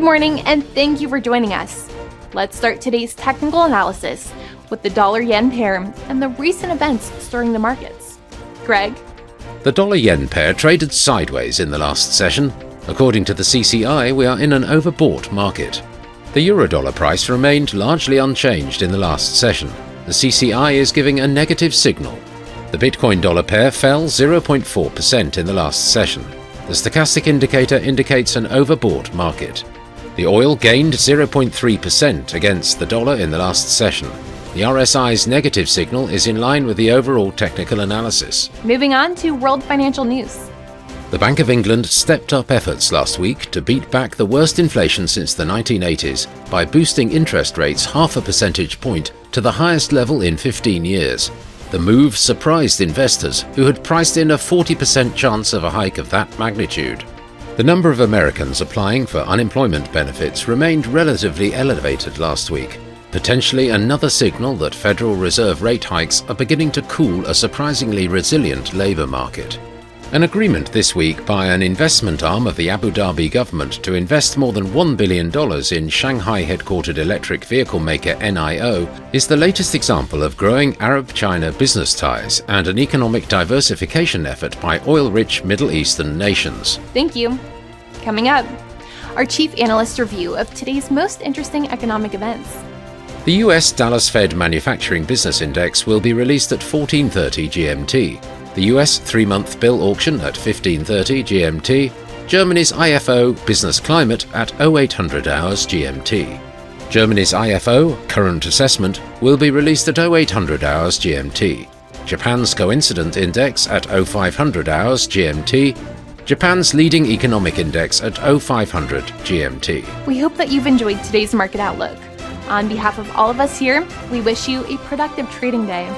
morning, and thank you for joining us. Let's start today's technical analysis with the dollar-yen pair and the recent events stirring the markets. Greg? The dollar-yen pair traded sideways in the last session. According to the CCI, we are in an overbought market. The euro-dollar price remained largely unchanged in the last session. The CCI is giving a negative signal. The Bitcoin-dollar pair fell 0.4% in the last session. The stochastic indicator indicates an overbought market. The oil gained 0.3% against the dollar in the last session. The RSI's negative signal is in line with the overall technical analysis. Moving on to world financial news. The Bank of England stepped up efforts last week to beat back the worst inflation since the 1980s by boosting interest rates half a percentage point to the highest level in 15 years. The move surprised investors who had priced in a 40% chance of a hike of that magnitude. The number of Americans applying for unemployment benefits remained relatively elevated last week, potentially another signal that Federal Reserve rate hikes are beginning to cool a surprisingly resilient labour market. An agreement this week by an investment arm of the Abu Dhabi government to invest more than $1 billion in Shanghai-headquartered electric vehicle maker NIO is the latest example of growing Arab-China business ties and an economic diversification effort by oil-rich Middle Eastern nations. Thank you. Coming up, our chief analyst review of today's most interesting economic events. The US Dallas Fed Manufacturing Business Index will be released at 14:30 GMT. The US 3-month bill auction at 15:30 GMT, Germany's IFO Business Climate at 0800 hours GMT. Germany's IFO Current Assessment will be released at 0800 hours GMT. Japan's Coincident Index at 0500 hours GMT. Japan's Leading Economic Index at 0500 GMT. We hope that you've enjoyed today's market outlook. On behalf of all of us here, we wish you a productive trading day.